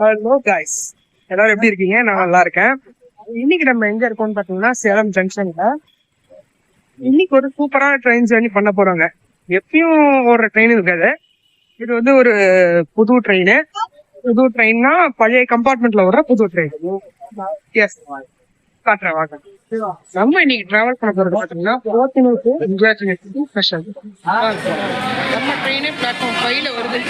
Hello guys, எல்லாரும் எப்படி இருக்கீங்க? நான் நல்லா இருக்கேன். இன்னைக்கு நம்ம எங்க இருக்கோம்னு பாத்தீங்கன்னா சேலம் ஜங்ஷன்ல. இன்னைக்கு ஒரு சூப்பரான ட்ரெயின் ஜேர்னி பண்ண போறாங்க. எப்பயும் ஒரு ட்ரெயின் இருக்காது, இது வந்து ஒரு புது ட்ரெயின். புது ட்ரெயின்னா பழைய கம்பார்ட்மெண்ட்ல வர புது ட்ரெயின். எஸ், காட்டுறேன் வாங்க. நம்ம இன்னைக்கு டிராவல் பண்ண போறது பாத்தீங்கன்னா ஸ்பெஷல். நம்ம ட்ரெயினே பிளாட்ஃபார்ம் 5ல வருது.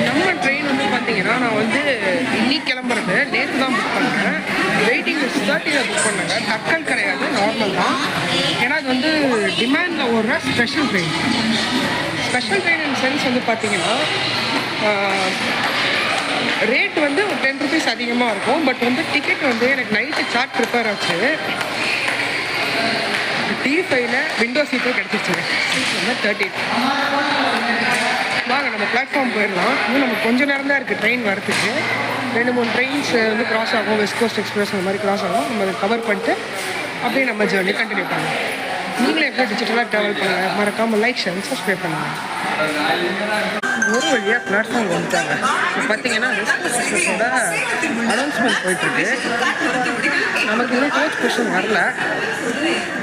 நம்ம ட்ரெயின் வந்து பார்த்தீங்கன்னா நான் வந்து இன்னைக்கு கிளம்புறது நேற்று தான் புக் பண்ணேன். வெயிட்டிங் லிஸ்ட் 30ல் புக் பண்ணேங்க. தக்கல் கிடையாது, நார்மல் தான். ஏன்னா அது வந்து டிமாண்டில் ஓடுற special train. Special train in sense வந்து பார்த்தீங்கன்னா ரேட் வந்து ஒரு 10 rupees அதிகமாக இருக்கும். பட் வந்து டிக்கெட் வந்து எனக்கு நைட்டு சார்ட் ப்ரிப்பேர் ஆச்சு. D5ல விண்டோ சீட்டும் கிடச்சிருச்சுங்க. சீட் வந்து 30. வாங்க நம்ம பிளாட்ஃபார்ம் போயிடலாம். இன்னும் நமக்கு கொஞ்சம் நேரம் தான் இருக்குது ட்ரெயின் வரத்துக்கு. 2-3 ட்ரெயின்ஸ் வந்து கிராஸ் ஆகும். வெஸ்ட் கோஸ்ட் எக்ஸ்பிரஸ் அந்த மாதிரி கிராஸ் ஆகும். நம்ம அதை கவர் பண்ணிட்டு அப்படியே நம்ம ஜேர்னி கண்டினியூ பண்ணலாம். நீங்களே எப்படி டிஜிட்டலாக ட்ராவல் பண்ணுங்கள், மறக்காமல் லைக் ஷேர் சப்ஸ்கிரைப் பண்ணுங்கள். ஒரு வழியாக பிளாட்ஃபார்ம் வந்துட்டாங்க. இப்போ பார்த்தீங்கன்னா வெஸ்ட் கோஸ்ட் எக்ஸ்பிரஸோட அனௌன்ஸ்மெண்ட் போயிட்டுருக்கு. நமக்கு இன்னும் கோச் கொஷின் வரல.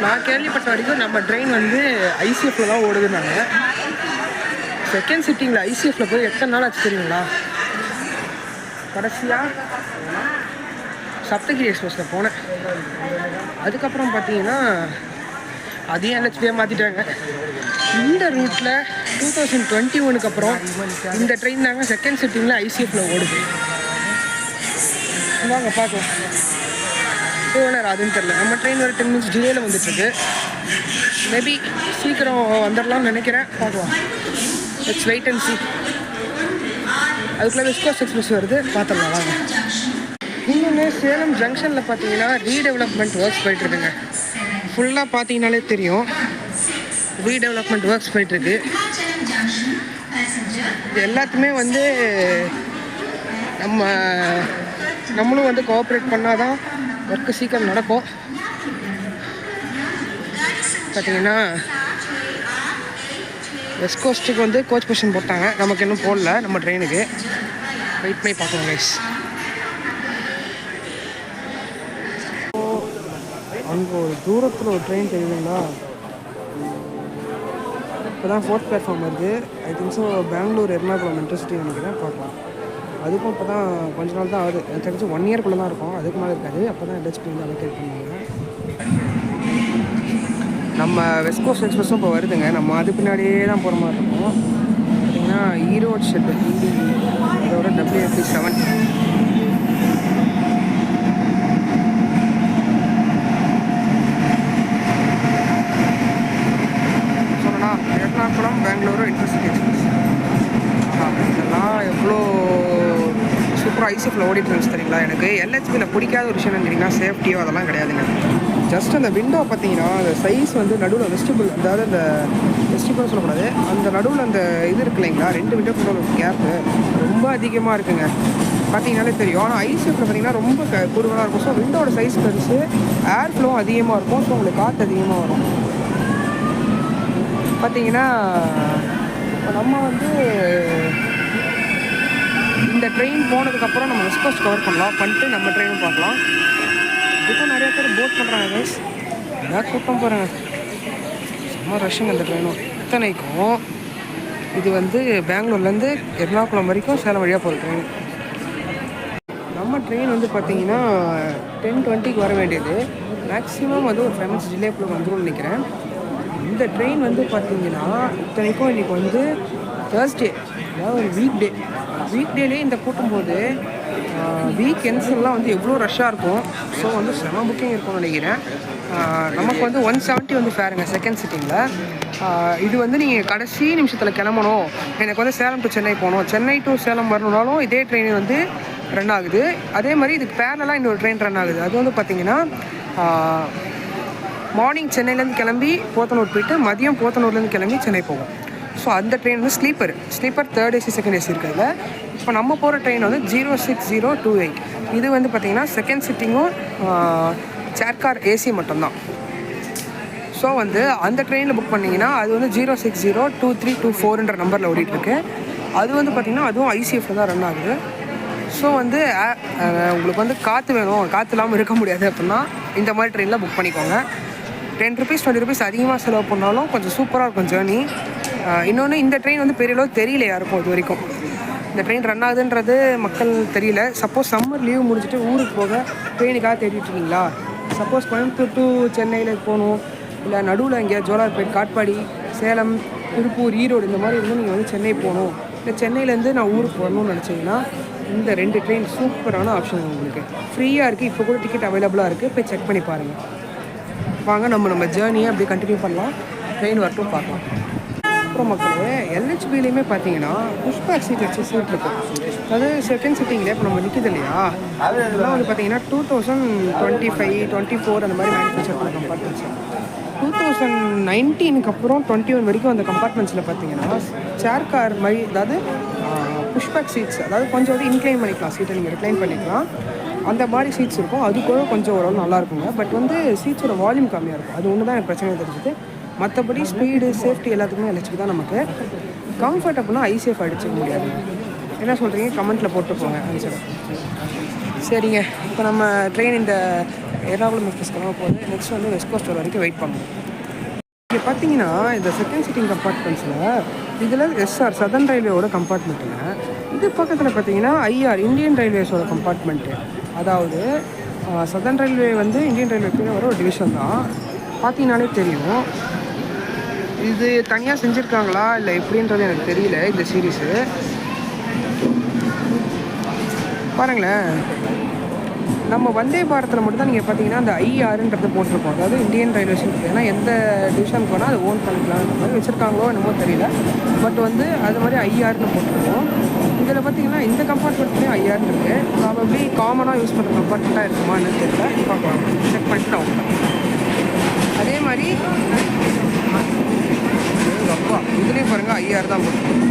நான் கேள்விப்பட்ட வரைக்கும் நம்ம ட்ரெயின் வந்து ஐசிஎஃப்ல தான் ஓடுதுன்னாங்க. செகண்ட் சிட்டிங்கில் ஐசிஎஃப்ல போய் எத்தனை நாள் ஆச்சு தெரியுங்களா? கடைசியாக சப்தகிரி எக்ஸ்பிரஸில் போனேன். அதுக்கப்புறம் பார்த்தீங்கன்னா அதையும் எல்ஹெச்பியாக மாற்றிட்டாங்க. இந்த ரூட்டில் 2021 அப்புறம் இந்த ட்ரெயின் தாங்க செகண்ட் சிட்டிங்கில் ஐசிஎஃப்ல ஓடுது. வாங்க பார்க்கலாம். ஓனர் அதுன்னு தெரில. நம்ம ட்ரெயின் ஒரு 10 minutes டிலேயில் வந்துட்டுருக்கு. மேபி சீக்கிரம் வந்துடலாம்னு நினைக்கிறேன். பார்க்கலாம். லெட்ஸ் வெயிட் அண்ட் சீ. அதுக்குள்ளே வெஸ்ட் கோஸ்ட் எக்ஸ்பிரஸ் வருது, பார்த்துடலாம் வாங்க. இன்னொன்று சேலம் ஜங்ஷனில் பார்த்தீங்கன்னா ரீடெவலப்மெண்ட் ஒர்க்ஸ் போயிட்டுருக்குங்க. ஃபுல்லாக பார்த்தீங்கனாலே தெரியும் ரீடெவலப்மெண்ட் ஒர்க்ஸ் போயிட்டுருக்கு. இது எல்லாத்துமே வந்து நம்மளும் வந்து கோஆப்ரேட் பண்ணால் தான் ஒர்க்கு சீக்கிரம் நடக்கும். பார்த்தீங்கன்னா வெஸ்ட் கோஸ்ட்டுக்கு வந்து கோச் பொசிஷன் போட்டாங்க. நமக்கு இன்னும் போடல நம்ம ட்ரெயினுக்கு. வெயிட் பண்ணி பார்க்கலாம் கைஸ். அங்கே ஒரு தூரத்தில் ஒரு ட்ரெயின் தெரியுதுங்களா? இப்போ தான் 4th பிளாட்ஃபார்ம் வருது. I think so Bangalore Ernakulam intercity நினைக்கிறேன். பார்க்கலாம். அதுக்கும் இப்போ தான் கொஞ்ச நாள் தான் ஆகுது. எனக்கு தெரிஞ்சு 1 yearக்குள்ளே தான் இருக்கும். அதுக்கு மேலே இருக்காது. அப்போ தான் எல்ஹெச்பி வந்து அலோகேட் பண்ணுவாங்க. நம்ம வெஸ்ட் கோஸ்ட் எக்ஸ்பிரஸும் இப்போ வருதுங்க. நம்ம அது பின்னாடியே தான் போகிற மாதிரி இருக்கும். பார்த்திங்கன்னா ஈரோடு ஷெட்டு இதோட WFD7. சொன்னா எர்ணாகுளம் பெங்களூரு இன்டர்சிட்டி எக்ஸ்பிரஸ். இதெல்லாம் எவ்வளோ சூப்பராக ஐசிஎஃப்ல ஓடிட்டு இருந்துச்சு தெரியுங்களா? எனக்கு எல்ஹெச்பியில் பிடிக்காத ஒரு விஷயம் என்னன்னா சேஃப்டியோ அதெல்லாம் கிடையாதுங்க. ஜஸ்ட் அந்த விண்டோ பார்த்தீங்கன்னா அந்த சைஸ் வந்து நடுவில் வெஸ்டிபிள், அதாவது அந்த வெஸ்டிபிள் சொல்லக்கூடாது, அந்த நடுவில் அந்த இது இருக்கு இல்லைங்களா, 2 விண்டோக்குள்ள ஒரு கேப்பு ரொம்ப அதிகமாக இருக்குங்க. பார்த்தீங்கன்னாலே தெரியும். ஆனால் ஐசிஎஃப்ல பார்த்தீங்கன்னா ரொம்ப குறுகலாக இருக்கும். ஸோ விண்டோட சைஸ் பெருசு, ஏர் ஃப்ளோ அதிகமாக இருக்கும். ஸோ உங்களுக்கு காற்று அதிகமாக வரும். பார்த்தீங்கன்னா நம்ம வந்து இந்த ட்ரெயின் போனதுக்கப்புறம் நம்ம வெஸ்ட் கோஸ்ட் கவர் பண்ணிட்டு நம்ம ட்ரெயினும் பார்க்கலாம். இப்போ நிறைய பேர் போட் பண்ணுறாங்க கைஸ். ஏதாவது கூட்டம் போகிறாங்க. செம்ம ரஷ்ஷுங்க இந்த ட்ரெயினும். இத்தனைக்கும் இது வந்து பெங்களூர்லேருந்து எர்ணாகுளம் வரைக்கும் சேலம் வழியாக போகிற ட்ரெயின். நம்ம ட்ரெயின் வந்து பார்த்தீங்கன்னா 10:20க்கு வர வேண்டியது. மேக்ஸிமம் வந்து ஒரு 5 minutes டிலேக்குள்ளே வந்துடும் நினைக்கிறேன். இந்த ட்ரெயின் வந்து பார்த்தீங்கன்னா இத்தனைக்கும் இன்றைக்கி வந்து தேர்ஸ்டே, அதாவது ஒரு வீக் டேலேயே இந்த கூட்டும் போது வீக்கெண்ட்ஸ் எல்லாம் வந்து எவ்வளோ ரஷ்ஷாக இருக்கும். ஸோ வந்து செம புக்கிங் இருக்கும்னு நினைக்கிறேன். நமக்கு வந்து 170 வந்து ஃபேருங்க செகண்ட் சிட்டிங்கில். இது வந்து நீங்கள் கடைசி நிமிஷத்தில் கிளம்பணும், எனக்கு வந்து சேலம் டு சென்னை போகணும், சென்னை டு சேலம் வரணுன்னாலும் இதே ட்ரெயின் வந்து ரன் ஆகுது. அதே மாதிரி இதுக்கு பேரலாக இன்னொரு ட்ரெயின் ரன் ஆகுது. அது வந்து பார்த்திங்கன்னா மார்னிங் சென்னையிலேருந்து கிளம்பி போத்தனூர் போயிட்டு மதியம் போத்தனூர்லேருந்து கிளம்பி சென்னை போகும். ஸோ அந்த ட்ரெயின் வந்து sleeper 3rd AC 2nd AC இருக்குதுல. இப்போ நம்ம போகிற ட்ரெயின் வந்து 06028. இது வந்து பார்த்திங்கன்னா செகண்ட் சிட்டிங்கும் சேர்கார் ஏசி மட்டும்தான். ஸோ வந்து அந்த ட்ரெயினில் புக் பண்ணிங்கன்னா அது வந்து 0602324 நம்பரில் ஓடிட்டுருக்கு. அது வந்து பார்த்திங்கன்னா அதுவும் ஐசிஎஃப்பில் தான் ரன் ஆகுது. ஸோ வந்து உங்களுக்கு வந்து காற்று வேணும், காற்று இல்லாமல் இருக்க முடியாது அப்படின்னா இந்த மாதிரி ட்ரெயினில் புக் பண்ணிக்கோங்க. 10 ருபீஸ் 20 ருபீஸ் அதிகமாக செலவு பண்ணாலும் கொஞ்சம் சூப்பராக இருக்கும் ஜேர்னி. இன்னொன்று இந்த ட்ரெயின் வந்து பெரிய அளவு தெரியல யாருக்கும் இது வரைக்கும். இந்த ட்ரெயின் ரன் ஆகுதுன்றது மக்கள் தெரியல. சப்போஸ் சம்மர் லீவ் முடிச்சுட்டு ஊருக்கு போக ட்ரெயினுக்காக தேடிட்டு இருக்கீங்களா, சப்போஸ் கோயம்புத்தூர் டு சென்னையில் போகணும், இல்லை நடுவில் இங்கே ஜோலார்பேட், காட்பாடி, சேலம், திருப்பூர், ஈரோடு இந்த மாதிரி இருந்து நீங்கள் வந்து சென்னை போகணும், இல்லை சென்னையிலேருந்து நான் ஊருக்கு வரணும்னு நினச்சிங்கன்னா இந்த 2 ட்ரெயின் சூப்பரான ஆப்ஷன் உங்களுக்கு ஃப்ரீயாக இருக்குது. இப்போ கூட டிக்கெட் அவைலபிளாக இருக்குது, போய் செக் பண்ணி பாருங்கள். வாங்க நம்ம ஜேர்னியை அப்படியே கண்டினியூ பண்ணலாம். ட்ரெயின் வரட்டும் பார்க்கலாம். அப்புறம் மக்களே எல்ஹெச்பிலையுமே பார்த்தீங்கன்னா புஷ்பேக் சீட் வச்சு சீட் இருக்கும். அதாவது செகண்ட் சிட்டிங்லேயே இப்போ நம்ம நிற்கிது இல்லையா, அதெல்லாம் வந்து பார்த்தீங்கன்னா 2025, 24 அந்த மாதிரி மேனுஃபேக்சர் பண்ண கம்பார்ட்மெண்ட்ஸ். 2019 அப்புறம் 21 வரைக்கும் அந்த கம்பார்ட்மெண்ட்ஸில் பார்த்தீங்கன்னா சேர் கார் மாதிரி, அதாவது புஷ்பேக் சீட்ஸ், அதாவது கொஞ்சம் வந்து இன்க்ளைன் பண்ணிக்கலாம், சீட்டை நீங்கள் ரிக்ளைன் பண்ணிக்கலாம், அந்த மாதிரி சீட்ஸ் இருக்கும். அது கூட கொஞ்சம் ஓரளவு நல்லா இருக்குங்க. பட் வந்து சீட்ஸோட வால்யூம் கம்மியாக இருக்கும். அது ஒன்று தான் எனக்கு பிரச்சனை தெரிஞ்சுது. மற்றபடி ஸ்பீடு, சேஃப்டி எல்லாத்துக்குமே எல்ஹெச்பி தான் நமக்கு. கம்ஃபர்ட் அப்படின்னா ஐசிஎஃப் அடிச்சிக்க முடியாது. என்ன சொல்கிறீங்க கமெண்ட்டில் போட்டு போங்க ஆன்சர். சரிங்க, இப்போ நம்ம ட்ரெயின் இந்த எர்ணாகுளம் எக்ஸ்பிரஸ் கிளம்ப போகுது. நெக்ஸ்ட் வந்து வெஸ்ட் கோஸ்ட் வரைக்கும் வெயிட் பண்ணணும். இங்கே பார்த்தீங்கன்னா இந்த செகண்ட் சிட்டிங் கம்பார்ட்மெண்ட்ஸில் இதில் எஸ்ஆர் சதர்ன் ரயில்வேயோட கம்பார்ட்மெண்ட்டுங்க. இது பக்கத்தில் பார்த்தீங்கன்னா ஐஆர் இந்தியன் ரயில்வேஸோட கம்பார்ட்மெண்ட்டு. அதாவது சதர்ன் ரயில்வே வந்து இந்தியன் ரயில்வே வர ஒரு டிவிஷன் தான். பார்த்தீங்கன்னாலே தெரியும். இது தனியாக செஞ்சுருக்காங்களா இல்லை எப்படின்றது எனக்கு தெரியல. இந்த சீரீஸு பாருங்களேன், நம்ம வந்தே பாரத்தில் மட்டும்தான் நீங்கள் பார்த்தீங்கன்னா அந்த ஐஆர்ன்றது போட்டிருக்கோம். அதாவது இந்தியன் ரயில்வேஸ். ஏன்னா எந்த டிவிஷனுக்கு போனால் அது ஓன் பண்ணிக்கலாம்ன்ற மாதிரி வச்சுருக்காங்களோ என்னமோ தெரியல. பட் வந்து அது மாதிரி ஐஆர்னு போட்டிருக்கோம். இதில் பார்த்தீங்கன்னா இந்த கம்பார்ட்மெண்ட்லேயும் ஐஆர்னு இருக்குது. ப்ராபப்ளி காமனாக யூஸ் பண்ணுற கம்பார்ட்மெண்ட்டாக இருக்குமா என்னன்னு தெரியல. பார்க்கலாம், செக் பண்ணிட்டு நான் ஓப்பன். அதே மாதிரி அப்பா இதுலேயும் பாருங்கள் ஐஆர் தான் போட்டிருக்கோம்.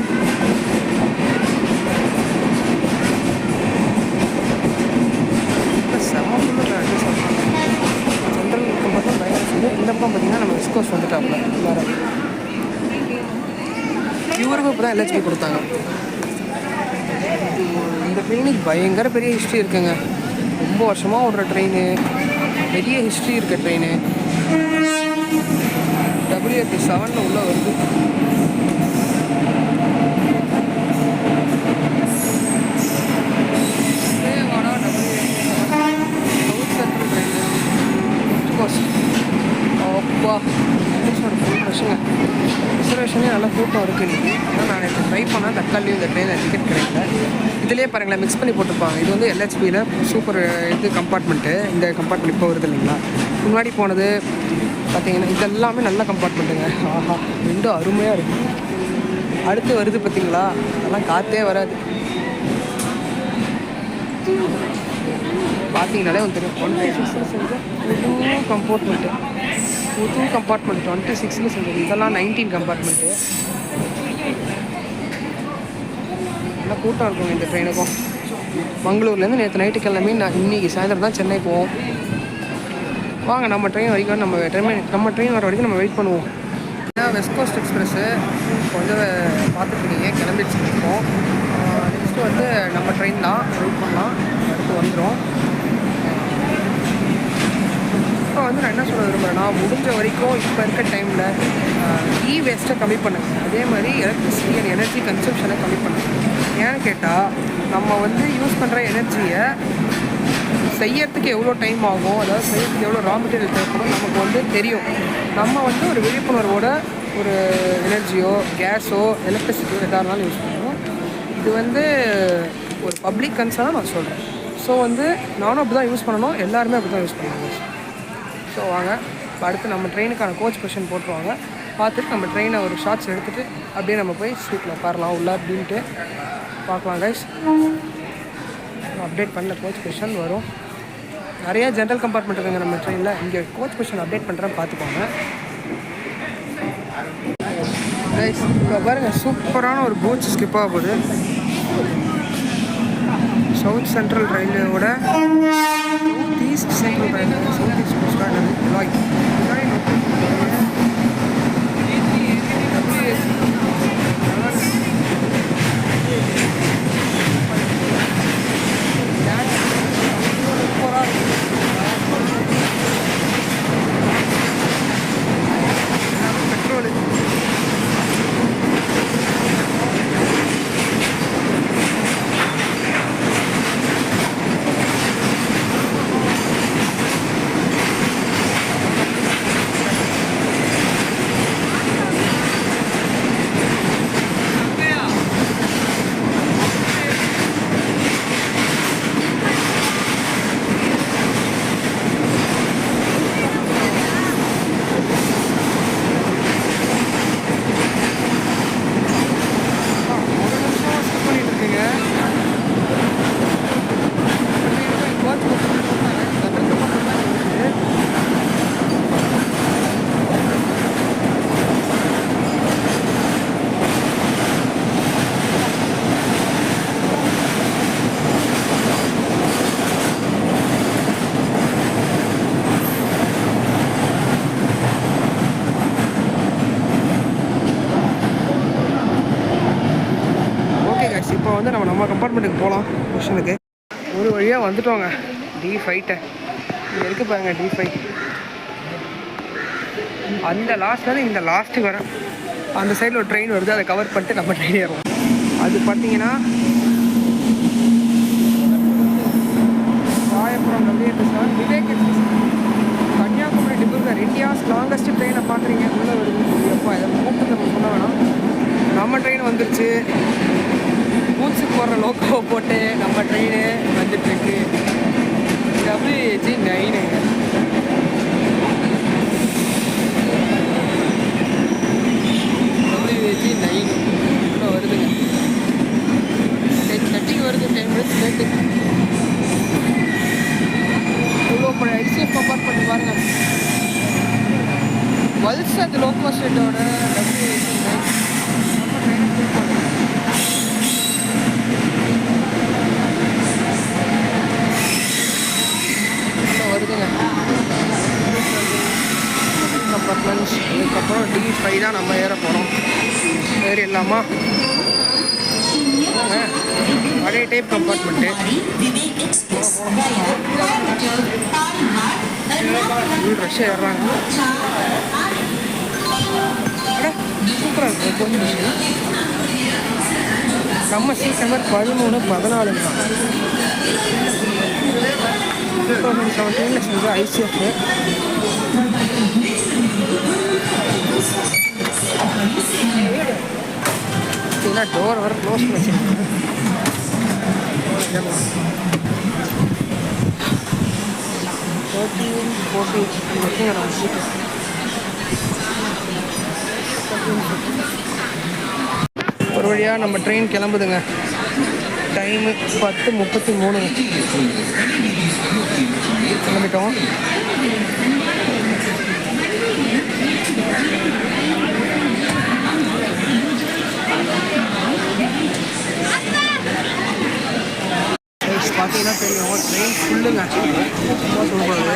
சென்ட்ரல் கம்பார்ட்மெண்ட் பயங்கர சொல்லி இந்த பக்கம் பார்த்தீங்கன்னா நம்ம வெஸ்ட் கோஸ்ட் வந்துட்டாப்புல வேறு. இவருக்கும் இப்போ தான் எல்ஹெச்பி கொடுத்தாங்க. இந்த ட்ரெயினுக்கு பயங்கர பெரிய ஹிஸ்ட்ரி இருக்குங்க. ரொம்ப வருஷமாக ஓடுற ட்ரெயின், பெரிய ஹிஸ்ட்ரி இருக்க ட்ரெயின். WF7 உள்ள வருது. அப்பா ஃபுல் ரஷ்ஷுங்க. ரிசர்வேஷனே நல்லா கூட்டம் இருக்குது இன்றைக்கி. ஆனால் நான் இப்போ ட்ரை பண்ணால் தக்காளியும் இந்த ட்ரெயினில் டிக்கெட் கிடைக்கல. இதிலே பாருங்களேன் மிக்ஸ் பண்ணி போட்டிருப்பாங்க. இது வந்து எல்ஹெச்பியில் சூப்பர் இது கம்பார்ட்மெண்ட்டு. இந்த கம்பார்ட்மெண்ட் இப்போ வருது இல்லைங்களா, முன்னாடி போனது பார்த்தீங்கன்னா இதெல்லாமே நல்ல கம்பார்ட்மெண்ட்டுங்க. ஆஹா, ரெண்டும் அருமையாக இருக்குது. அடுத்து வருது பார்த்தீங்களா, அதெல்லாம் காற்றே வராது. பார்த்தீங்கனாலே வந்து தெரியும். 26 செஞ்ச புது கம்பார்ட்மெண்ட்டு, புது கம்பார்ட்மெண்ட் 26 செஞ்சது. இதெல்லாம் 19 கம்பார்ட்மெண்ட்டு. நல்லா கூட்டம் இருக்குங்க இந்த ட்ரெயினுக்கும். மங்களூர்லேருந்து நேற்று நைட்டு கிளம்பி நான் இன்றைக்கி சாயந்தரம் தான் சென்னை போவோம். வாங்க நம்ம ட்ரெயின் வரைக்கும் நம்ம ட்ரெயின் வர வரைக்கும் நம்ம வெயிட் பண்ணுவோம். வெஸ்ட் கோஸ்ட் எக்ஸ்பிரஸ்ஸு கொஞ்சம் பார்த்துருக்கீங்க, கிளம்பிடுச்சு இருக்கோம். நெக்ஸ்ட்டு வந்து நம்ம ட்ரெயின் தான் வெயிட் பண்ணலாம், அடுத்து வந்துடும். இப்போ வந்து நான் என்ன சொல்ல விரும்புகிறேன்னா, முடிஞ்ச வரைக்கும் இப்போ இருக்க டைமில் வேஸ்ட்டை கம்மி பண்ணுங்க. அதே மாதிரி எலக்ட்ரிசிட்டி அண்ட் எனர்ஜி கன்சம்ஷனை கம்மி பண்ணுங்க. ஏன்னு கேட்டால் நம்ம வந்து யூஸ் பண்ணுற எனர்ஜியை செய்யறதுக்கு எவ்வளோ டைம் ஆகும், அதாவது செய்யறதுக்கு எவ்வளோ ரா மெட்டீரியல் தேவைப்படும் நமக்கு வந்து தெரியும். நம்ம வந்து ஒரு விழிப்புணர்வோட ஒரு எனர்ஜியோ கேஸோ எலக்ட்ரிசிட்டியோ எதாக இருந்தாலும் யூஸ் பண்ணுவோம். இது வந்து ஒரு பப்ளிக் கன்சர்னாக நான் சொல்கிறேன். ஸோ வந்து நானும் அப்படி தான் யூஸ் பண்ணணும், எல்லாருமே அப்படி தான் யூஸ் பண்ணுவாங்க. ஸோ வாங்க இப்போ அடுத்து நம்ம ட்ரெயினுக்கான கோச் பொசிஷன் போட்டுருவாங்க. பார்த்துட்டு நம்ம ட்ரெயினை ஒரு ஷார்ட்ஸ் எடுத்துகிட்டு அப்படியே நம்ம போய் சீட்டில் உட்காரலாம் உள்ள அப்படின்ட்டு பார்க்கலாம் கைஸ். அப்டேட் பண்ணல கோச் பொசிஷன் வரும். நிறையா ஜென்ரல் கம்பார்ட்மெண்ட் இருக்குங்க நம்ம ட்ரெயினில். இங்கே கோச் பொசிஷன் அப்டேட் பண்ணுறேன் பார்த்துக்கோங்க கைஸ். இப்போ பாருங்கள் சூப்பரான ஒரு கோச் ஸ்கிப் ஆக போகுது. சவுத் சென்ட்ரல் ரயில்வேவோட south east central railway, south east coast முன்னாடி வந்து நம்ம கம்பார்ட்மெண்ட்டுக்கு போகலாம் கொஷனுக்கு. ஒரு வழியாக வந்துட்டோங்க D5. இங்கே இருக்குது பாருங்க D5. அந்த லாஸ்ட்லேருந்து இந்த லாஸ்ட்டுக்கு வரேன். அந்த சைடில் ஒரு ட்ரெயின் வருது, அதை கவர் பண்ணிட்டு நம்ம ட்ரெயின் ஏறுவோம். அது பார்த்தீங்கன்னா Royapuram WH7 Vivek express Kanyakumari Dibrugarh India's longest ட்ரெயினை பார்க்குறீங்க. உள்ளே வருது. எப்போ இதை கூப்பிட்டு நம்ம சொல்ல வேணாம். நம்ம ட்ரெயின் வந்துருச்சு. பூட்ஸுக்கு போடுற லோக்கோவை போட்டு நம்ம ட்ரெயின் வந்துட்டுருக்கு. WH9 WH9 இப்போ வருதுங்க. 10:30 வருது. 10 minutes லேட்டு. இவ்வளோ ICF கம்பார்ட்மெண்ட் பாருங்க. வல்சத் லோக்கோ ஸ்டேட்டோட WH9 வருதுங்க. கம்பார்ட்மெண்ட்ஸ். இதுக்கப்புறம் D5 தான் நம்ம ஏற போகிறோம். ஏறிடலாமா? அதே டைப் கம்பார்ட்மெண்ட்டு. ரஷ்யா ஏறுறாங்க. சூப்பராக இருக்குது கொஞ்சம். நம்ம சீட் நம்பர் 13-14 தான். 2017 செஞ்ச ICF. டோர் வர க்ளோஸ் பண்ணி வச்சுருக்கேன். 13-14 நம்ம சீட்டு. ஒரு வழியாக நம்ம ட்ரெயின் கிளம்புதுங்க. டைமு 10:33 கிளம்பிட்டோம். பார்த்தீங்கன்னா தெரியும் ட்ரெயின் ஃபுல்லுங்க. சும்மா சொல்லக்கூடாது.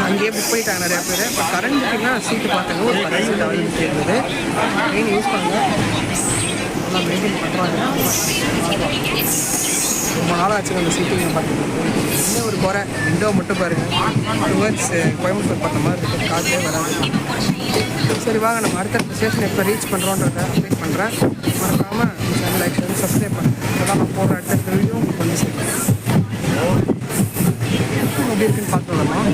அங்கேயே புக் பண்ணிட்டாங்க நிறையா பேர். இப்போ கரண்ட் புக்கிங்னா சீட்டு பார்த்தாங்க ஒரு 10 சீட் அவைலபிலிட்டி இருந்தது. ட்ரெயின் யூஸ் பண்ணுங்க. நல்லா மெயின்டைன் பண்ணுறாங்க. ரொம்ப நாள் ஆச்சுங்க அந்த சீட்டிங் பார்த்துட்டு. இன்னும் ஒரு குறை விண்டோ மட்டும் பாருங்கள். டுவர்ட்ஸ் கோயம்புத்தூர் பார்த்த மாதிரி இருக்குது. காற்றே வராது. சரி வாங்க நம்ம அடுத்த ஸ்டேஷன் எப்போ ரீச் பண்ணுறோன்றத அப்டேட் பண்ணுறேன். மறக்காமல் சேனல் லைக் பண்ணி சப்ஸ்கிரைப் பண்ணுறேன். இதெல்லாம் நான் போடுற அடுத்த வீடியோ உங்களுக்கு வந்து சேர்க்கிறேன். எப்படி இருக்குன்னு பார்த்துடலாம்.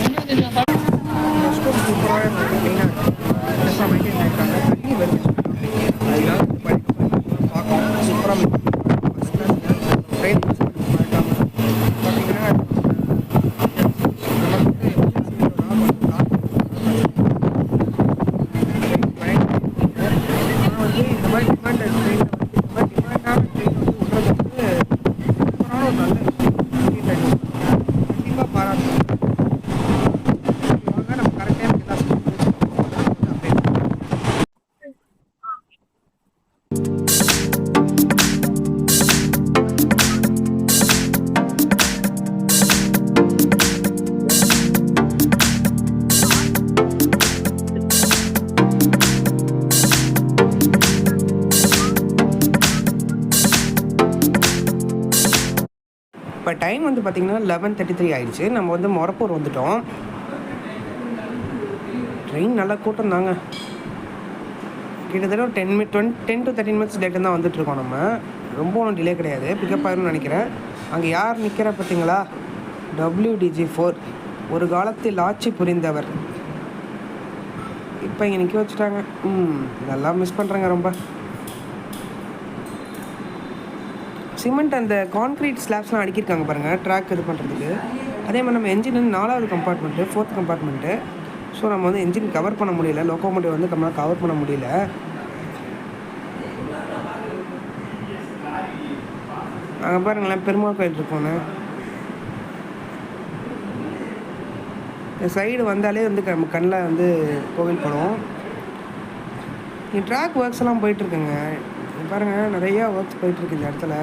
ரெஸ்ட்ரூம் சூப்பராக மெயினாக இருக்குது. மெயின்டைன் பண்ணியிருக்காங்க. தண்ணி வருது. அதெல்லாம் பார்க்கணும். சூப்பராக ட்ரெயின் பார்த்தீங்கன்னா இந்த மாதிரி டிமாண்ட் ட்ரெயின் டிமாண்டான ட்ரெயின் வந்து விடுறது வந்து சூப்பரான ஒரு நல்ல கண்டிப்பாக பாராட்டணும். வாங்க நம்ம கரெக்ட் டைம் இப்போ டைம் வந்து பார்த்திங்கன்னா 11:33 ஆகிடுச்சு. நம்ம வந்து மொரப்பூர் வந்துட்டோம். ட்ரெயின் நல்லா கூட்டம் தாங்க. கிட்டத்தட்ட 10 to 13 minutes லேட்டு தான் வந்துட்டுருக்கோம். நம்ம ரொம்ப ஒன்றும் டிலே கிடையாது. பிக்கப் ஆயிரும்னு நினைக்கிறேன். அங்கே யார் நிற்கிற பார்த்தீங்களா? WDG4 ஒரு காலத்தில் ஆட்சி புரிந்தவர். இப்போ இங்கே நிற்க வச்சுட்டாங்க. இதெல்லாம் மிஸ் பண்ணுறேங்க ரொம்ப. சிமெண்ட் அந்த கான்க்ரீட் ஸ்லாப்ஸ்லாம் அடிக்கிருக்காங்க பாருங்கள் ட்ராக் இது பண்ணுறதுக்கு. அதே மாதிரி நம்ம என்ஜின் 4வது கம்பார்ட்மெண்ட்டு 4th கம்பார்ட்மெண்ட்டு. ஸோ நம்ம வந்து என்ஜின் கவர் பண்ண முடியல. லோக்கோமோட்டிவ் வந்து நம்மளால் கவர் பண்ண முடியல. அங்கே பாருங்களேன் பெருமாள் கோயில் இருக்கோன்னு. இந்த சைடு வந்தாலே வந்து நம்ம கண்ணில் வந்து கோவில் படம். இங்கே ட்ராக் ஒர்க்ஸ் எல்லாம் போயிட்டுருக்குங்க. பாருங்கள் நிறையா ஒர்க்ஸ் போயிட்டுருக்கு இந்த இடத்துல.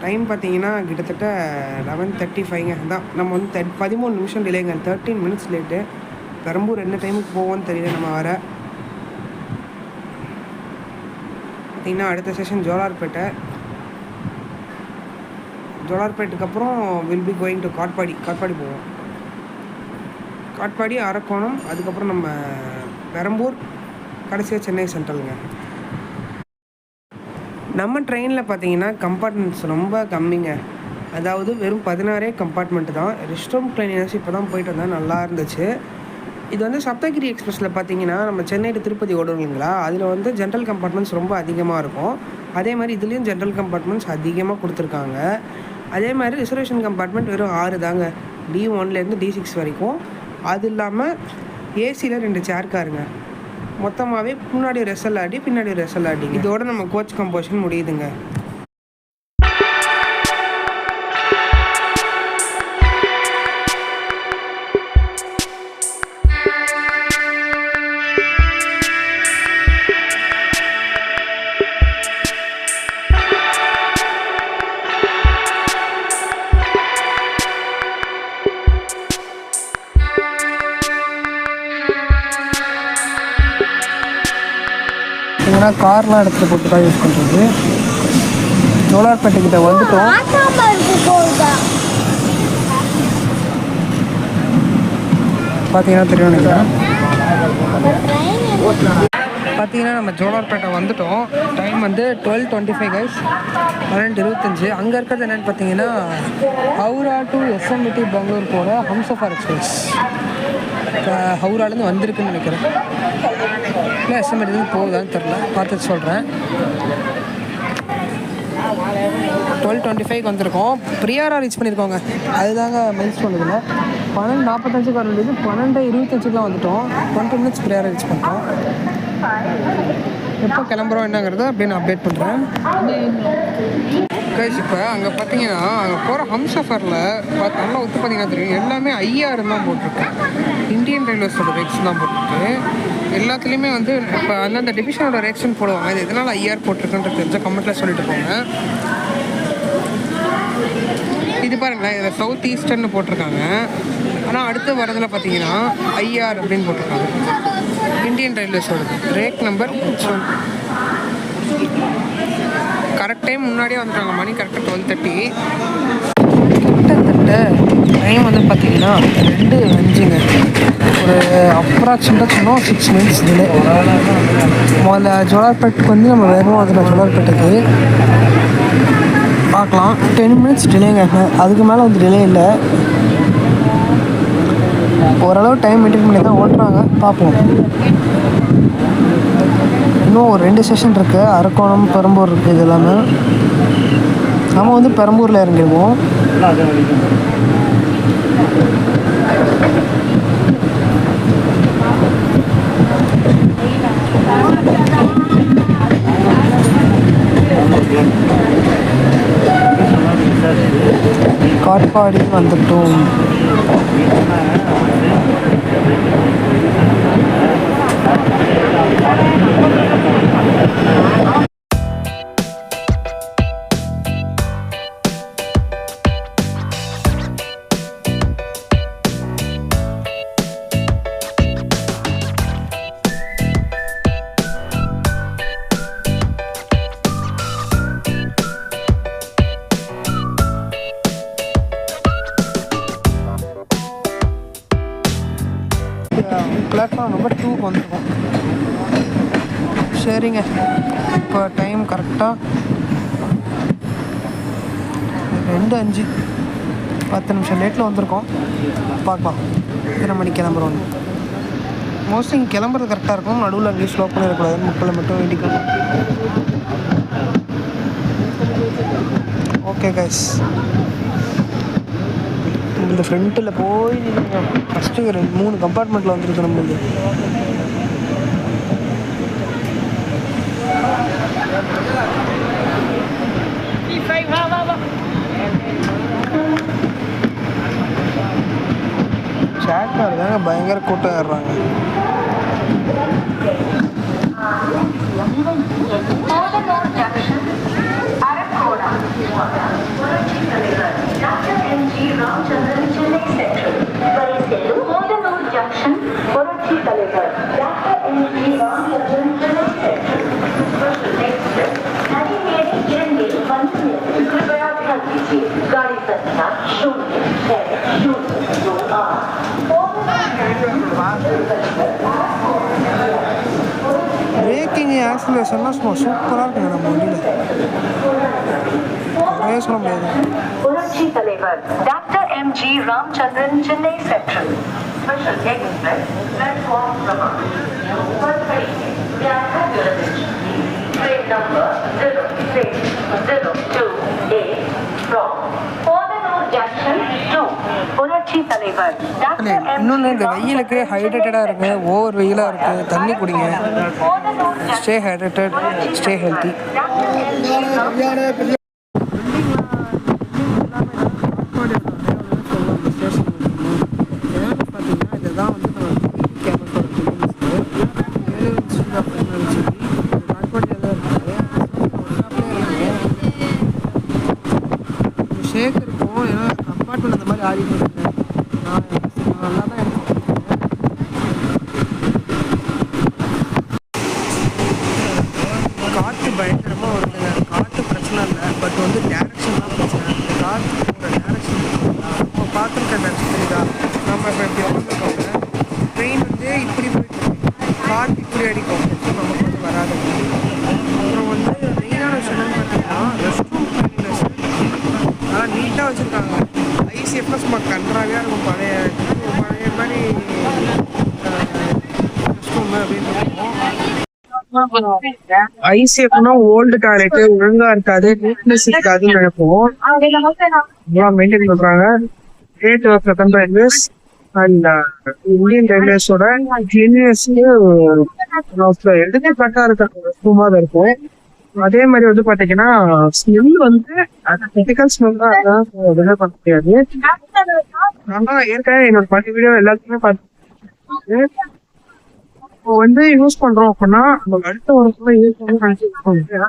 டைம் பார்த்தீங்கன்னா கிட்டத்தட்ட 11:35ங்க தான். நம்ம வந்து 13 நிமிஷம் டிலேங்க. 13 minutes லேட்டு. பெரம்பூர் என்ன டைமுக்கு போவோன்னு தெரியல நம்ம வர. பார்த்தீங்கன்னா அடுத்த செஷன் ஜோலார்பேட்டை. ஜோலார்பேட்டுக்கு அப்புறம் will be going to Katpadi போவோம். காட்பாடி, அரக்கோணம், அதுக்கப்புறம் நம்ம பெரம்பூர், கடைசியாக சென்னை சென்ட்ரலுங்க. நம்ம ட்ரெயினில் பார்த்தீங்கன்னா கம்பார்ட்மெண்ட்ஸ் ரொம்ப கம்மிங்க. அதாவது வெறும் 16 கம்பார்ட்மெண்ட்டு தான். ரெஸ்ட் ரூம் க்ளீனினஸ் இப்போ தான் போயிட்டு வந்தால் நல்லா இருந்துச்சு. இது வந்து சப்தகிரி எக்ஸ்பிரஸில் பார்த்தீங்கன்னா நம்ம சென்னை டு திருப்பதி ஓடும் இல்லைங்களா, அதில் வந்து ஜென்ரல் கம்பார்ட்மெண்ட்ஸ் ரொம்ப அதிகமாக இருக்கும். அதே மாதிரி இதுலேயும் ஜென்ரல் கம்பார்ட்மெண்ட்ஸ் அதிகமாக கொடுத்துருக்காங்க. அதே மாதிரி ரிசர்வேஷன் கம்பார்ட்மெண்ட் வெறும் 6 தாங்க, D1லேருந்து D6 வரைக்கும். அது இல்லாமல் ஏசியில் 2 சேர் காருங்க. மொத்தமாகவே முன்னாடி ஒரு SLRD, பின்னாடி ஒரு SLRD. இதோட நம்ம கோச் கம்போஷன் முடியுதுங்க. ஏன்னா கார்லாம் எடுத்துகிட்டு போட்டு தான் யூஸ் பண்ணுறது. ஜோலார்பேட்டைக்கிட்ட வந்துட்டோம். பார்த்தீங்கன்னா தெரியும் நினைக்கிறேன். பார்த்தீங்கன்னா நம்ம ஜோலார்பேட்டை வந்துட்டோம். டைம் வந்து 12:25 கைஸ், 12:25. அங்கே இருக்கிறது என்னென்னு பார்த்தீங்கன்னா ஹவுரா டு SMT பெங்களூர் போகிற ஹம்சஃபார் எக்ஸ்பிரஸ். ஹவுராலேருந்து வந்திருக்குன்னு நினைக்கிறேன். இல்லை SMT போகுதான்னு தெரில, பார்த்துட்டு சொல்கிறேன். 12:25 வந்திருக்கோம். ப்ரியாரா ரீச் பண்ணியிருக்கோங்க. அதுதாங்க மெயின்ஸ் பண்ணுதுல 12:45 வர வேண்டியது 12:25 வந்துட்டோம். 20 மினிட்ஸ் ப்ரியாரா ரீச் பண்ணிட்டோம். எப்போ கிளம்புறோம் என்னங்கிறத அப்படியே நான் அப்டேட் பண்ணுறேன் கைஸ். இப்போ அங்கே பார்த்தீங்கன்னா அங்கே போகிற ஹம்சஃபரில் நல்லா ஒத்து பார்த்தீங்கன்னா தெரியும், எல்லாமே IR தான் போட்டிருக்கேன். இந்தியன் ரயில்வேஸோட ரேக்ஸ் தான் போட்டிருக்கு. எல்லாத்துலேயுமே வந்து இப்போ அந்தந்த டிவிஷனோட ரேக்ஷன் போடுவாங்க. இது எதனால் IR போட்டிருக்குன்றது தெரிஞ்ச கமெண்ட்டில் சொல்லிட்டு போங்க. இது பாருங்களேன், இதில் சவுத் ஈஸ்டர்னு போட்டிருக்காங்க. ஆனால் அடுத்து வரதில் பார்த்தீங்கன்னா IR அப்படின்னு போட்டிருக்காங்க. இந்தியன் ரயில்வேஸோடது rake number H1. Correct time முன்னாடியே வந்துட்டாங்க. மணி கரெக்டாக 12:30. கிட்டத்தட்ட டைம் வந்து பார்த்தீங்கன்னா 2:05ங்க. ஒரு அப்ராக்சிமேட்டாக சொன்னோம் 6 மினிட்ஸ் டிலே. முதல்ல ஜோலார்பேட்டுக்கு வந்து நம்ம வேணும். அதில் ஜோலார்பேட்டுக்கு பார்க்கலாம் 10 மினிட்ஸ் டிலேங்க. அதுக்கு மேலே வந்து டிலே இல்லை. ஓரளவு டைம் மெயின்டைன் பண்ணி தான் ஓட்டுறாங்க. பார்ப்போம். இன்னும் ஒரு 2 செஷன் இருக்குது. அரக்கோணம், பெரம்பூர் இருக்குது. இது எல்லாமே நம்ம வந்து பெரம்பூரில் இறங்கிடுவோம். காட்பாடி வந்துட்டோம். பிளாட்ஃபார்ம் நம்பர் 2க்கு வந்துருக்கோம். சரிங்க, இப்போ டைம் கரெக்டாக 2:05, 10 நிமிஷம் லேட்டில் வந்திருக்கோம். பார்க்கலாம் எத்தனை மணிக்கு கிளம்புறோம். மோஸ்ட்லி இங்கே கிளம்புறது கரெக்டாக இருக்கும். நடுவில் அங்கேயும் ஸ்லோ பண்ணிடக்கூடாது. மக்களை மட்டும் வேண்டிக்கணும். ஓகே கைஸ், இந்த ஃப்ரண்ட்டில் போய் ஃபஸ்ட்டு 3 கம்பார்ட்மெண்ட்டில் வந்துருக்கு நம்மளுக்கு. சேக்கார் தாங்க பயங்கர கூட்டம் ஏறுறாங்க. பிரேக்கிங் ஆக்சிலேஷன்லாம் சும்மா சூப்பராக இருக்குங்க நம்ம வண்டியில். நிறைய சொல்ல முடியாது. புரட்சி தலைவர் doctor M G. Ramachandran, Chennai central special express platform क्रमांक 1 train number 0602A from Podanur Junction to புரட்சி தலைவர் டாக்டர் எம்.ஜி. இன்னொன்று, இந்த வெயிலுக்கு ஹைட்ரேட்டடாக இருக்குது, ஓவர் வெயிலாக இருக்குது, தண்ணி குடிங்க. Stay hydrated, stay healthy. Shake இருக்கும், ஏன்னா கம்பார்ட்மெண்ட் அந்த மாதிரி ஆடி போட்டுருக்கேன். நல்லா தான் இருக்கும். காற்று பயங்கரமாக வருதுங்க. காற்று பிரச்சனை இல்லை, பட் வந்து டேரக்ஷன் தான் பிரச்சனை. காற்று டேரக்ஷன் நம்ம பார்த்துருக்க டேரக்ஷன் தெரியுதா? நம்ம இப்போ இப்படி வந்துருக்கோங்க, ட்ரெயின் வந்து இப்படி போயிட்டு காற்று இப்படி அடிக்கும், நமக்கு வந்து வராது. அப்புறம் வந்து மெயினான விஷயம் பார்த்தீங்கன்னா ரெஸ்ட் ரூம் நல்லா நீட்டாக வச்சுருக்காங்க. ஐசிஎஃப்ல சும்மா கன்றாவியாக இருக்கும். பழைய மாதிரி ரெஸ்ட் ரூம் அப்படின்னு இருக்கும். ஐசிஎஃப்னா ஓல்டு டாய்லெட்டு ஒழுங்காக இருக்காது, நீட்னஸ் இருக்காதுன்னு நினைப்போம். மெயின்டைன் பண்ணுறாங்க. State of western railways and Indian ரயில்வேஸோட ஜீனியஸ்க்கு எடுத்துக்காட்டாக இருக்க ரெஸ்ட் ரூமாக தான் இருக்கும். அதே மாதிரி வந்து பாத்தீங்கன்னா ஸ்மெல் வந்து கிரிட்டிக்கல் ஸ்மெல் தான், அதான் பண்ண முடியாது. நான் ஏற்கனவே என்னோட 10 வீடியோ எல்லாத்துக்குமே பார்த்து இப்போ வந்து யூஸ் பண்றோம் அப்படின்னா நம்ம அடுத்த வருஷம் யூஸ் பண்ணி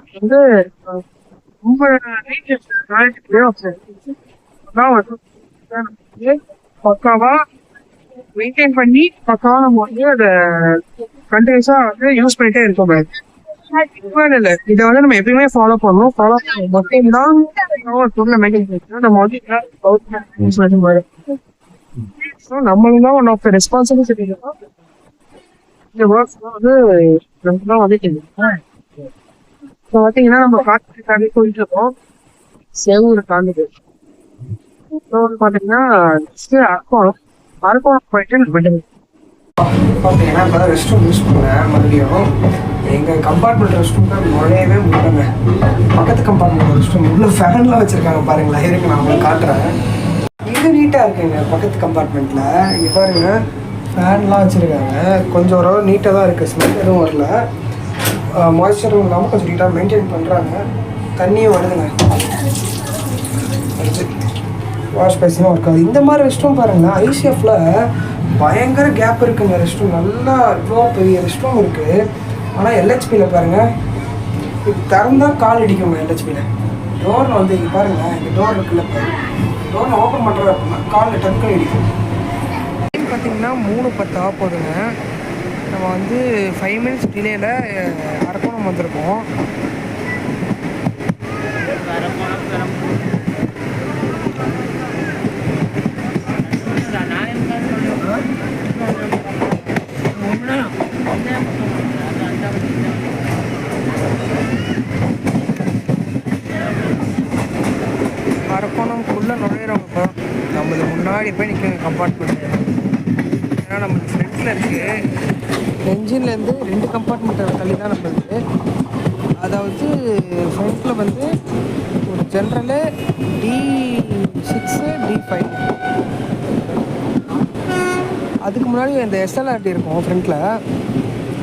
வந்து ரொம்ப பக்காவா மெயின்டைன் பண்ணி பக்காவா நம்ம வந்து அதை கண்டினியூஸா வந்து யூஸ் பண்ணிட்டே இருக்கோம். இல்ல இதை வந்து நம்ம எப்பயுமே ஃபாலோ பண்ணணும். ஃபாலோ மட்டும்தான் நம்ம வந்து நம்மளும் தான் ஒன் ஆஃப் த ரெஸ்பான்சிபிலிட்டி. இந்த ஒர்க்ஸ் வந்து தான் வந்து இப்போ பார்த்தீங்கன்னா நம்ம காட்டு தாண்டி போயிட்டு இருக்கோம். சேவூர் தாண்டிது பார்த்தீங்கன்னா அரக்கோணம் போயிட்டு பார்த்தீங்கன்னா இப்போ தான் ரெஸ்ட் ரூம் யூஸ் பண்ணேன். மறுபடியும் எங்கள் கம்பார்ட்மெண்ட் ரெஸ்ட் ரூம் தான் நுழையவே முடியலங்க. பக்கத்து கம்பார்ட்மெண்ட் ரெஸ்ட் ரூம் உள்ள ஃபேன்லாம் வச்சுருக்காங்க பாருங்களேன். இருக்கு நான் உங்களுக்கு காட்டுறேன். இது நீட்டாக இருக்குங்க. பக்கத்து கம்பார்ட்மெண்ட்டில் இங்கே பாருங்கள், ஃபேன்லாம் வச்சுருக்காங்க. கொஞ்சம் ஓரளவு நீட்டாக தான் இருக்குது, ஸ்மெல் எதுவும் வரல. மாய்ஸ்சரும் இல்லாமல் கொஞ்சம் நீட்டாக மெயின்டைன் பண்ணுறாங்க. தண்ணியும் வருதுங்க. வாஷ் பேசினும் இருக்காது. இந்த மாதிரி ரெஸ்ட் ரூம் பாருங்களேன். ஐசிஎஃப்ல பயங்கர கேப் இருக்குங்க. ரெஸ்ட் ரூம் நல்லா இவ்வளோ பெரிய ரெஸ்ட் ரூம் இருக்குது. ஆனால் எல்ஹெச்பியில் பாருங்கள், இது திறந்தால் கால் அடிக்குங்க. எல்ஹெச்பியில் டோரில் வந்து இங்கே பாருங்கள், இங்கே டோர் இருக்குல்ல, டோரை ஓப்பன் பண்ணுறது அப்படின்னா காலில் டக்குன்னு அடிக்கும். பார்த்தீங்கன்னா 3:10 போகுதுங்க. நம்ம வந்து 5 மினிட்ஸ் டிலேயில் அரக்கோணம் வந்திருக்கோம். அரக்கோணம்குள்ளே நுழையிறவங்க நம்மளுக்கு முன்னாடி போய் நிற்கிற கம்பார்ட்மெண்ட்டு. ஏன்னா நம்மளுக்கு ஃப்ரண்ட்டில் இருக்குது. என்ஜின்லேருந்து 2 கம்பார்ட்மெண்ட்டை தள்ளி தான் நம்மளுக்கு. அதாவது ஃப்ரண்ட்டில் வந்து ஒரு ஜென்ரலு D6 D5, அதுக்கு முன்னாடி இந்த எஸ்எல்ஆர்டி இருக்கும் ஃப்ரண்ட்டில்.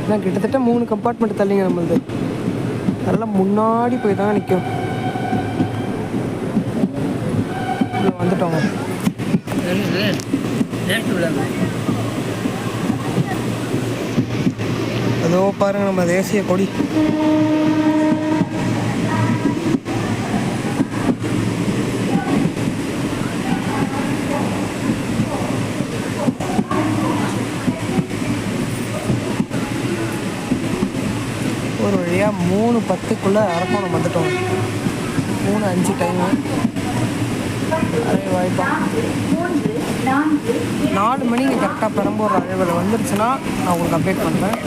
ஏன்னா கிட்டத்தட்ட 3 கம்பார்ட்மெண்ட் தள்ளிங்க நம்மளுது. அதெல்லாம் முன்னாடி போய் தான் நிற்கும். வந்துட்டோங்க. அதோ பாருங்க நம்ம தேசிய கொடி. ஒரு வழியாக 3:10 அரக்கோணம் வந்துட்டோம். 3:05 டைமு. வாய்ப்பா 4 மணிக்கு கரெக்டாக பெரம்பூர் அரைவல் வந்துருச்சுன்னா நான் உங்களுக்கு அப்டேட் பண்ணுறேன்.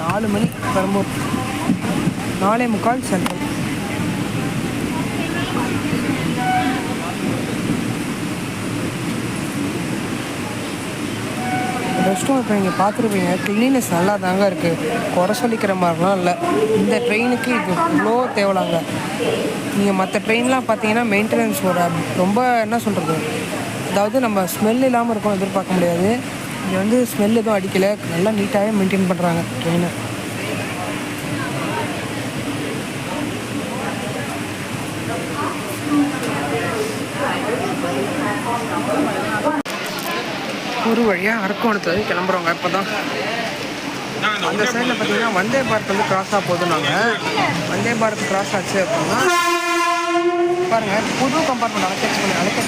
4 மணி பெரம்பூர், 4:45 சென்ட்ரல். ரெஸ்ட்டும் இப்போ நீங்கள் பார்த்துருப்பீங்க, க்ளீனஸ் நல்லா தாங்க இருக்குது, குறை சொல்லிக்கிற மாதிரிலாம் இல்லை. இந்த ட்ரெயினுக்கு இது இவ்வளோ தேவலாங்க. நீங்கள் மற்ற ட்ரெயின்லாம் பார்த்தீங்கன்னா மெயின்டெனன்ஸ் ரொம்ப என்ன சொல்கிறது, அதாவது நம்ம ஸ்மெல் இல்லாமல் இருக்கும் எதிர்பார்க்க முடியாது. இங்கே வந்து ஸ்மெல் எதுவும் அடிக்கலை, நல்லா நீட்டாகவே மெயின்டைன் பண்ணுறாங்க ட்ரெயினை. ஒரு வழியாக அரக்கோணத்துல கிளம்புறோங்க. இப்போ தான் அந்த சைடில் பார்த்தீங்கன்னா வந்தே பாரத் வந்து கிராஸாக போதுனாங்க. வந்தே பாரத் கிராஸ் ஆச்சு அப்படின்னா பாருங்கள், புது கம்பார்ட்மெண்ட் அலோகேட்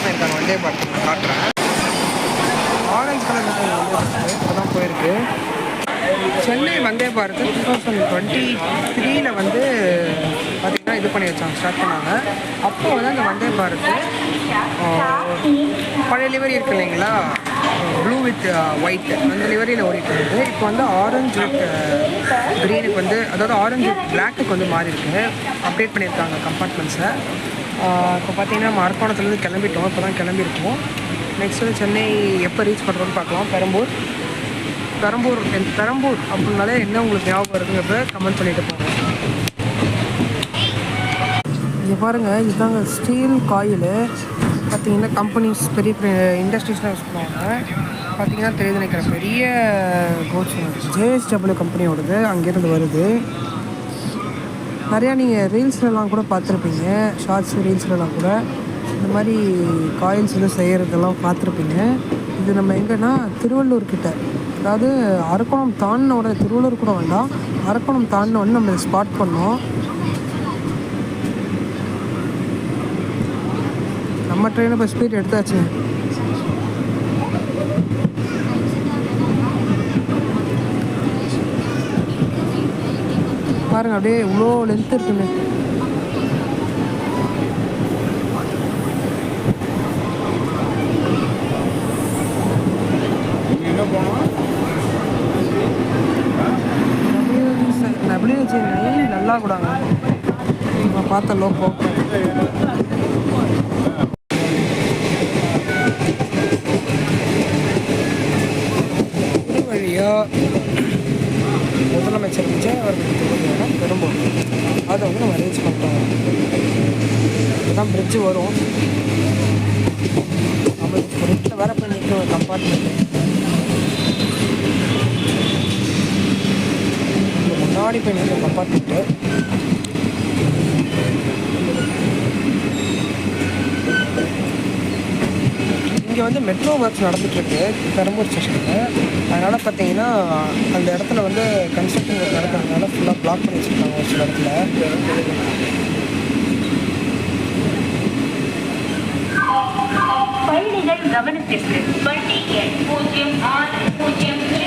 பண்ணியிருக்காங்க. வந்தே பாரத் காட்டுறேன். ஆரஞ்சு கலர் இப்போ தான் போயிருக்கு. சென்னை வந்தே பாரத் 2023 வந்து பார்த்திங்கன்னா இது பண்ணி வச்சாங்க, ஸ்டார்ட் பண்ணாங்க. அப்போ வந்து அந்த வந்தே பாரத் பழைய லிவரி இருக்குது இல்லைங்களா, ப்ளூ வித் ஒயிட், அந்த லிவரியில் ஓடிட்டு இருக்குது. இப்போ வந்து ஆரஞ்சு வித் க்ரீனுக்கு வந்து, அதாவது ஆரஞ்சு வித் பிளாக்குக்கு வந்து மாறி இருக்குது, அப்டேட் பண்ணியிருக்காங்க கம்பார்ட்மெண்ட்ஸை. இப்போ பார்த்தீங்கன்னா நம்ம அரக்கோணத்துலேருந்து கிளம்பிட்டோம், இப்போ தான் கிளம்பியிருக்கோம். நெக்ஸ்ட் வந்து சென்னை எப்போ ரீச் பண்ணுறோன்னு பார்க்கலாம். பெரம்பூர் அப்படின்னாலே என்ன உங்களுக்கு ஞாபகம் இருக்குங்கிறத கமெண்ட் பண்ணிட்டு போங்க. இங்கே பாருங்கள், இதுதாங்க ஸ்டீல் காயில். பார்த்தீங்கன்னா கம்பெனிஸ், பெரிய பெரிய இண்டஸ்ட்ரீஸ்லாம் யூஸ் பண்ணுவாங்க. பார்த்தீங்கன்னா தெரியுது நினைக்கிற பெரிய கோட்ஸ் JSW கம்பெனியோடது, அங்கேருந்து வருது. நிறையா நீங்கள் ரீல்ஸ்லலாம் கூட பார்த்துருப்பீங்க, ஷார்ட்ஸ் ரீல்ஸ்லலாம் கூட இந்த மாதிரி காயில்ஸ் வந்து செய்கிறதெல்லாம் பார்த்துருப்பீங்க. இது நம்ம எங்கன்னா திருவள்ளூர் கிட்ட, அதாவது அரக்கோணம் தாண்டின திருவள்ளூர் கூட வேண்டாம், அரக்கோணம் தாண்டின உடனே நம்ம ஸ்பாட் பண்ணோம். நம்ம ட்ரெயினை இப்போ ஸ்பீட் எடுத்தாச்சு. பாருங்க, அப்படியே இவ்வளோ லென்த் இருக்குங்க. WH9 நல்லா கூடாங்க, நான் பார்த்த லோக்கோ. முதலமைச்சர் விஜய் அவர்கள் பெரும்போது அதை வந்து நம்ம அரேஞ்ச் பண்ணிட்டோம். இதுதான் பிரிட்ஜு வரும். நம்மளுக்கு பிரிட்ஜில் வேறு போய் நிற்கிற ஒரு கம்பார்ட்மெண்ட்டு முன்னாடி போய் நிற்கிற கம்பார்ட்மெண்ட்டு. இங்கே வந்து மெட்ரோ ஒர்க்ஸ் நடந்துகிட்ருக்கு பெரம்பூர் ஸ்டேஷனில். அதனால் பார்த்தீங்கன்னா அந்த இடத்துல வந்து கன்ஸ்ட்ரக்ஷன் ஒர்க் நடக்கிறதுனால ஃபுல்லாக பிளாக் பண்ணி வச்சுருக்காங்க ஒரு சில இடத்துல. பயணிகள் கவனத்திற்கு வண்டி எண் 0627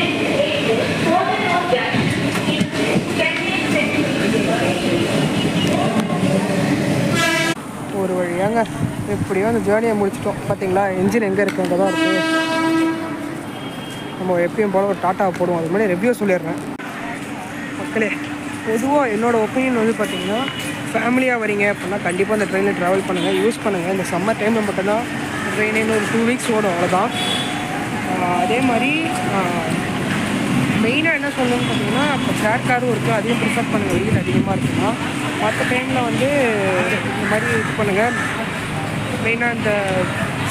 ஒரு வழியாங்க எப்படியோ அந்த ஜேர்னியை முடிச்சிட்டோம். பார்த்தீங்களா, என்ஜின் எங்கே இருக்குது, அங்கே தான் இருக்குது. நம்ம எப்பயும் போல் ஒரு டாட்டாவை போடுவோம். அது மாதிரி ரிவ்யூ சொல்லிடுறேன் மக்களே. பொதுவாக என்னோடய ஒப்பீனியன் வந்து பார்த்திங்கன்னா, ஃபேமிலியாக வரீங்க அப்படின்னா கண்டிப்பாக அந்த ட்ரெயினில் ட்ராவல் பண்ணுங்கள், யூஸ் பண்ணுங்கள். இந்த சம்மர் டைமில் மட்டும்தான் ட்ரெயின் இன்னும் ஒரு 2 வீக்ஸ் ஓடும், அவ்வளோதான். அதே மாதிரி மெயினாக என்ன சொல்லணும்னு பார்த்தீங்கன்னா, இப்போ ஷேர் காரும் இருக்குது, அதையும் ப்ரிஃபர் பண்ணுங்கள். வெயில் அதிகமாக இருக்குன்னா மற்ற டைமில் வந்து இந்த மாதிரி இது பண்ணுங்கள். மெயினாக இந்த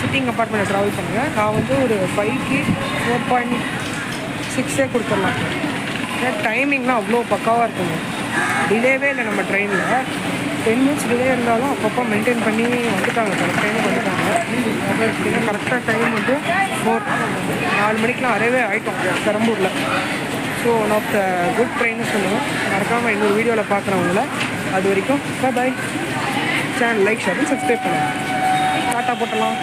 சிட்டிங் கம்பார்ட்மெண்ட்டில் ட்ராவல் பண்ணுங்கள். நான் வந்து ஒரு 5க்கு 4.6 கொடுத்துடலாம். ஏன்னா டைமிங்லாம் அவ்வளோ பக்காவாக இருக்குங்க, டிலேவே இல்லை. நம்ம ட்ரெயினில் 10 மினிட்ஸ் டிலே இருந்தாலும் அப்பப்போ மெயின்டைன் பண்ணி வந்துட்டாங்க, கரெக்ட் டைமுக்கு வந்துட்டாங்க. ஏன்னா கரெக்டாக டைம் வந்து 4 மணிக்கெலாம் அரைவே ஆகிட்டோம் பெரம்பூரில். So one of the good ட்ரெயின்னு சொல்லுவேன். மறக்காமல் இன்னொரு வீடியோவில் பார்க்குறவங்கள. அது வரைக்கும் bye. Channel like, share, subscribe பண்ணுங்கள். டாட்டா போட்டலாம்.